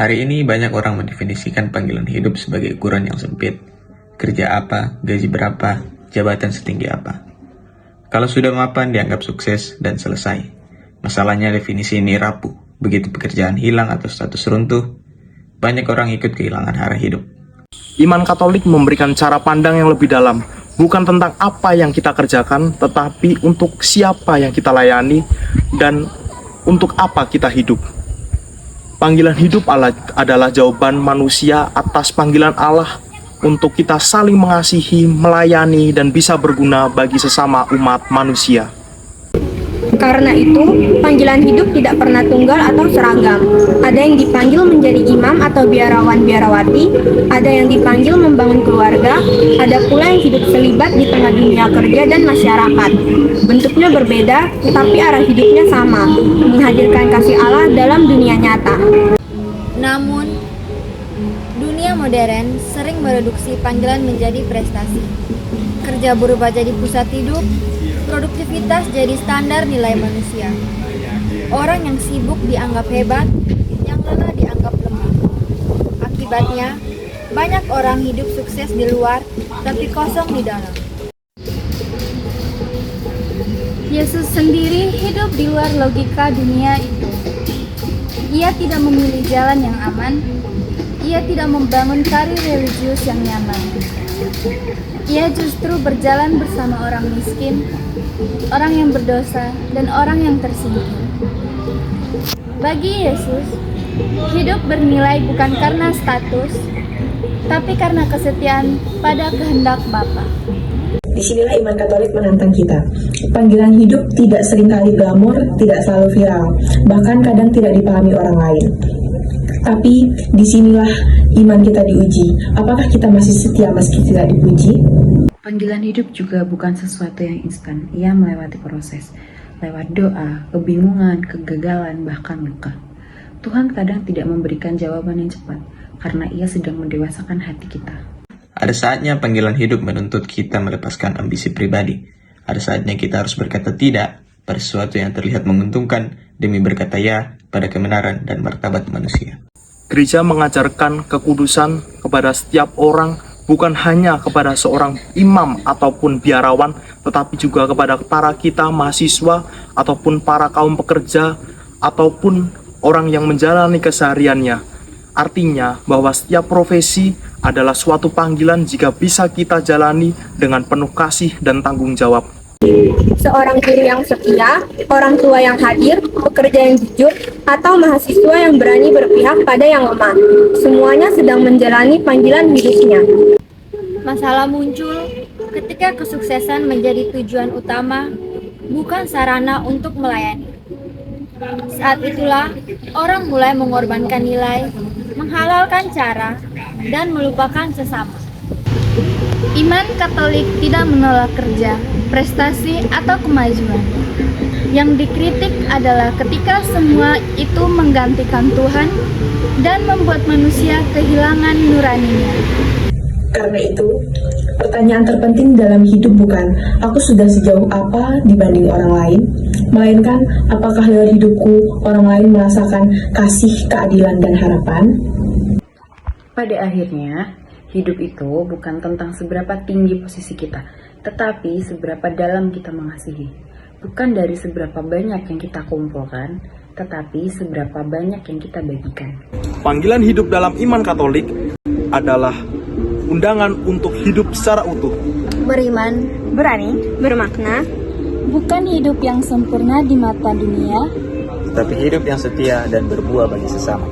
Hari ini banyak orang mendefinisikan panggilan hidup sebagai ukuran yang sempit. Kerja apa, gaji berapa, jabatan setinggi apa. Kalau sudah mapan dianggap sukses dan selesai. Masalahnya definisi ini rapuh. Begitu pekerjaan hilang atau status runtuh, banyak orang ikut kehilangan arah hidup. Iman Katolik memberikan cara pandang yang lebih dalam, bukan tentang apa yang kita kerjakan, tetapi untuk siapa yang kita layani dan untuk apa kita hidup. Panggilan hidup adalah jawaban manusia atas panggilan Allah untuk kita saling mengasihi, melayani, dan bisa berguna bagi sesama umat manusia. Karena itu, panggilan hidup tidak pernah tunggal atau seragam. Ada yang dipanggil menjadi imam atau biarawan-biarawati, ada yang dipanggil membangun keluarga, ada pula yang hidup selibat di tengah dunia kerja dan masyarakat. Bentuknya berbeda, tetapi arah hidupnya sama, menghadirkan kasih Allah dalam dunia nyata. Namun, dunia modern sering mereduksi panggilan menjadi prestasi. Kerja berubah jadi pusat hidup, produktivitas jadi standar nilai manusia. Orang yang sibuk dianggap hebat, yang lelah dianggap lemah. Akibatnya, banyak orang hidup sukses di luar, tapi kosong di dalam. Yesus sendiri hidup di luar logika dunia itu. Ia tidak memilih jalan yang aman, ia tidak membangun karir religius yang nyaman. Ia justru berjalan bersama orang miskin, orang yang berdosa, dan orang yang tersingkir. Bagi Yesus, hidup bernilai bukan karena status, tapi karena kesetiaan pada kehendak Bapa. Disinilah iman Katolik menantang kita. Panggilan hidup tidak seringkali glamor, tidak selalu viral, bahkan kadang tidak dipahami orang lain. Tapi disinilah iman kita diuji. Apakah kita masih setia meski tidak dipuji? Panggilan hidup juga bukan sesuatu yang instan. Ia melewati proses, lewat doa, kebingungan, kegagalan, bahkan luka. Tuhan kadang tidak memberikan jawaban yang cepat, karena ia sedang mendewasakan hati kita. Ada saatnya panggilan hidup menuntut kita melepaskan ambisi pribadi. Ada saatnya kita harus berkata tidak pada sesuatu yang terlihat menguntungkan demi berkata ya pada kebenaran dan martabat manusia. Gereja mengajarkan kekudusan kepada setiap orang, bukan hanya kepada seorang imam ataupun biarawan, tetapi juga kepada para kita mahasiswa ataupun para kaum pekerja ataupun orang yang menjalani kesehariannya. Artinya bahwa setiap profesi adalah suatu panggilan jika bisa kita jalani dengan penuh kasih dan tanggung jawab. Seorang guru yang setia, orang tua yang hadir, pekerja yang jujur, atau mahasiswa yang berani berpihak pada yang lemah. Semuanya sedang menjalani panggilan hidupnya. Masalah muncul ketika kesuksesan menjadi tujuan utama, bukan sarana untuk melayani. Saat itulah orang mulai mengorbankan nilai, menghalalkan cara, dan melupakan sesama. Iman Katolik tidak menolak kerja, prestasi, atau kemajuan. Yang dikritik adalah ketika semua itu menggantikan Tuhan dan membuat manusia kehilangan nuraninya. Karena itu, pertanyaan terpenting dalam hidup bukan aku sudah sejauh apa dibanding orang lain, melainkan apakah lewat hidupku orang lain merasakan kasih, keadilan, dan harapan. Pada akhirnya, hidup itu bukan tentang seberapa tinggi posisi kita, tetapi seberapa dalam kita mengasihi. Bukan dari seberapa banyak yang kita kumpulkan, tetapi seberapa banyak yang kita bagikan. Panggilan hidup dalam iman Katolik adalah undangan untuk hidup secara utuh. Beriman, Berani, bermakna, bukan hidup yang sempurna di mata dunia, tapi hidup yang setia dan berbuah bagi sesama.